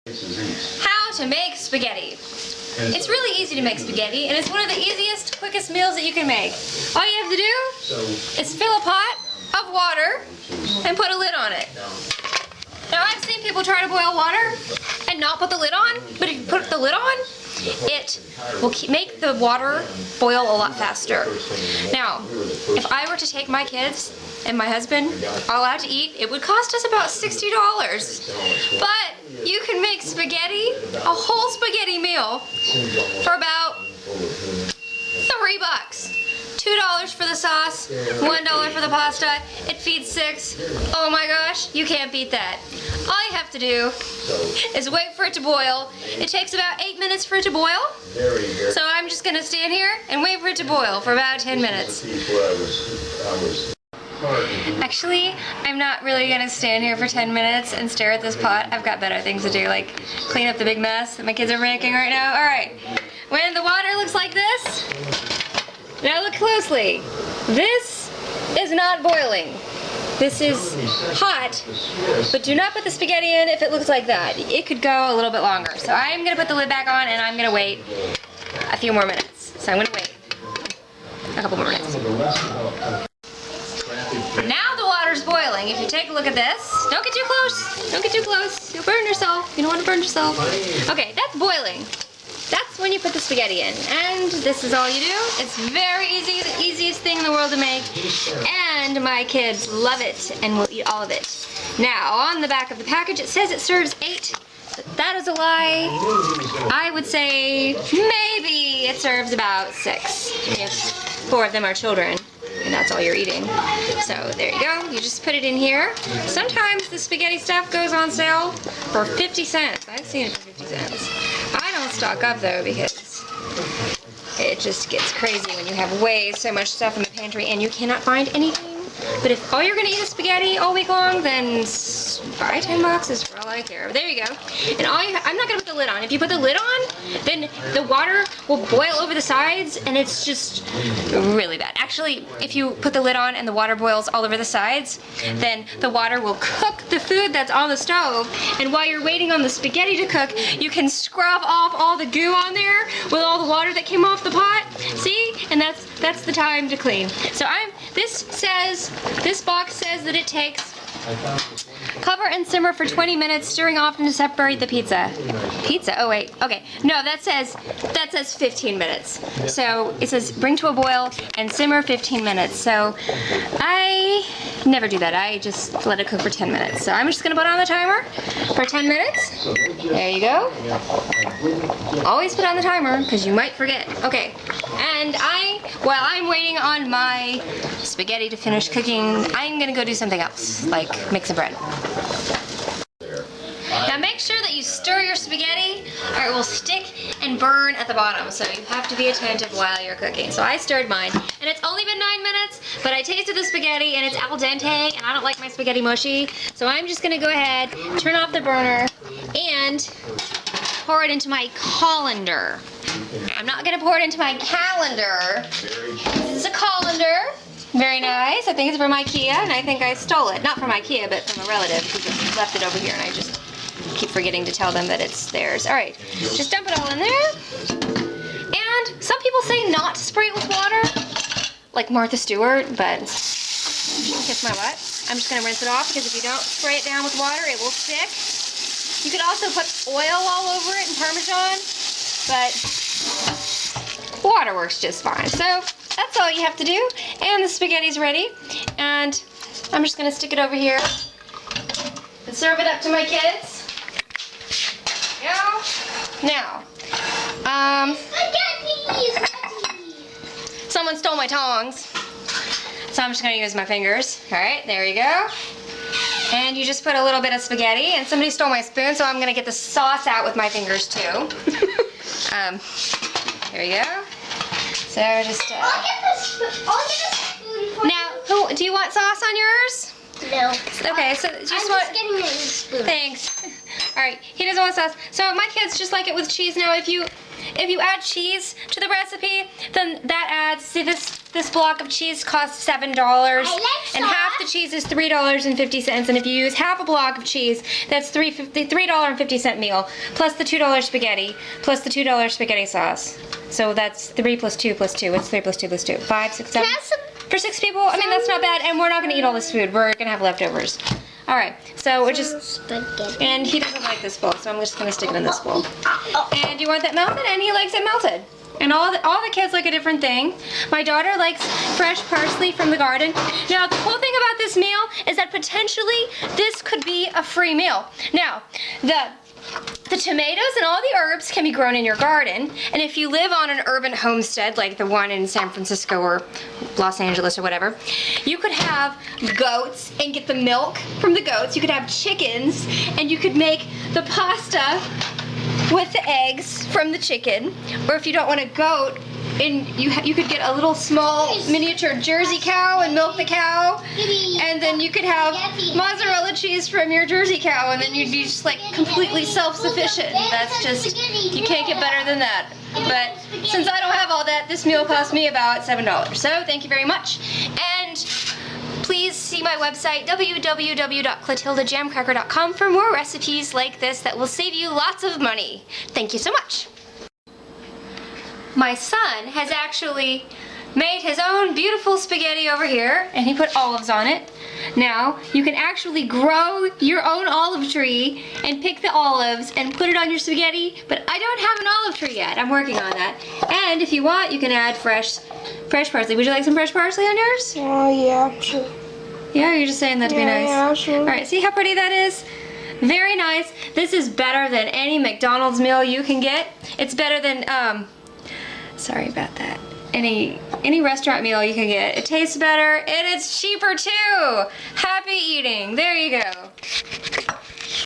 How to make spaghetti. It's really easy to make spaghetti, and it's one of the easiest, quickest meals that you can make. All you have to do is fill a pot of water and put a lid on it. Now I've seen people try to boil water and not put the lid on, but if you put the lid on, it will make the water boil a lot faster. Now, if I were to take my kids and my husband all out to eat, it would cost us about $60. But you can make spaghetti, a whole spaghetti meal, for about $3. $2 for the sauce, $1 for the pasta. It feeds 6. Oh my gosh, you can't beat that. All you have to do is wait for it to boil. It takes about 8 minutes for it to boil. So I'm just gonna stand here and wait for it to boil for about 10 minutes. Actually, I'm not really gonna stand here for 10 minutes and stare at this pot. I've got better things to do, like clean up the big mess that my kids are making right now. All right, when the water looks like this, now look closely. This is not boiling. This is hot, but do not put the spaghetti in if it looks like that. It could go a little bit longer. So I'm gonna put the lid back on and I'm gonna wait a few more minutes. So I'm gonna wait a couple more minutes. Now the water's boiling. If you take a look at this, don't get too close. Don't get too close. You'll burn yourself. You don't want to burn yourself. Okay, that's boiling. That's when you put the spaghetti in. And this is all you do. It's very easy, the easiest thing in the world to make. And my kids love it and will eat all of it. Now, on the back of the package, it says it serves 8. But that is a lie. I would say maybe it serves about 6 if 4 of them are children. And that's all you're eating. So there you go. You just put it in here. Sometimes the spaghetti stuff goes on sale for 50 cents. I've seen it for 50 cents. I don't stock up though because it just gets crazy when you have way so much stuff in the pantry and you cannot find anything. But if all you're gonna eat is spaghetti all week long, then buy 10 boxes for all I care. There you go. And I'm not gonna put the lid on. If you put the lid on, then the water will boil over the sides and it's just really bad. Actually, if you put the lid on and the water boils all over the sides, then the water will cook the food that's on the stove. And while you're waiting on the spaghetti to cook, you can scrub off all the goo on there with all the water that came off the pot. See? And that's the time to clean. So this box says that it takes cover and simmer for 20 minutes, stirring often to separate the pizza. Pizza? Oh wait. Okay. No, that says 15 minutes. So it says bring to a boil and simmer 15 minutes. So I never do that. I just let it cook for 10 minutes. So I'm just gonna put on the timer for 10 minutes. There you go. Always put on the timer because you might forget. Okay. And while I'm waiting on my spaghetti to finish cooking, I'm gonna go do something else, like make some bread. Now make sure that you stir your spaghetti or it will stick and burn at the bottom, so you have to be attentive while you're cooking. So I stirred mine, and it's only been 9 minutes, but I tasted the spaghetti and it's al dente, and I don't like my spaghetti mushy, so I'm just gonna go ahead, turn off the burner, and pour it into my colander. I'm not gonna pour it into my calendar. This is a colander. Very nice. I think it's from IKEA, and I think I stole it. Not from IKEA, but from a relative who left it over here, and I just keep forgetting to tell them that it's theirs. All right, just dump it all in there. And some people say not to spray it with water, like Martha Stewart, but kiss my butt. I'm just gonna rinse it off because if you don't spray it down with water, it will stick. You could also put oil all over it and Parmesan, but water works just fine. So that's all you have to do. And the spaghetti's ready. And I'm just gonna stick it over here and serve it up to my kids. Now, someone stole my tongs, so I'm just gonna use my fingers. All right, there you go. And you just put a little bit of spaghetti, and somebody stole my spoon, so I'm gonna get the sauce out with my fingers too. Here we go. So just, I'll get a spoon. Now, do you want sauce on yours? No. Okay, so just I'm getting a spoon. Thanks. All right, he doesn't want sauce. So my kids just like it with cheese. Now, if you if you add cheese to the recipe, then that adds, see this block of cheese costs $7, and half the cheese is $3.50, and if you use half a block of cheese, that's $3.50 meal, plus the $2 spaghetti, plus the $2 spaghetti sauce. So that's 3 plus 2 plus 2. What's 3 plus 2 plus 2? 5, 6, 7? For 6 people, I mean, that's not bad, and we're not gonna eat all this food. We're gonna have leftovers. All right, so we're just, and he doesn't like this bowl, so I'm just gonna stick it in this bowl. And you want that melted? And he likes it melted. And all the kids like a different thing. My daughter likes fresh parsley from the garden. Now, the cool thing about this meal is that potentially this could be a free meal. Now, the tomatoes and all the herbs can be grown in your garden, and if you live on an urban homestead like the one in San Francisco or Los Angeles or whatever, you could have goats and get the milk from the goats. You could have chickens, and you could make the pasta with the eggs from the chicken. Or if you don't want a goat, and you could get a little small miniature Jersey cow and milk the cow, and then you could have mozzarella cheese from your Jersey cow, and then you'd be just like completely self-sufficient. That's just, you can't get better than that. But since I don't have all that, this meal cost me about $7. So thank you very much. And please see my website, www.clotildajamcracker.com, for more recipes like this that will save you lots of money. Thank you so much. My son has actually made his own beautiful spaghetti over here, and he put olives on it. Now, you can actually grow your own olive tree and pick the olives and put it on your spaghetti, but I don't have an olive tree yet. I'm working on that. And if you want, you can add fresh parsley. Would you like some fresh parsley on yours? Oh, yeah, sure. Yeah, or you're just saying that to be nice? Yeah, sure. All right, see how pretty that is? Very nice. This is better than any McDonald's meal you can get. It's better than, sorry about that. Any restaurant meal you can get. It tastes better and it's cheaper too. Happy eating. There you go.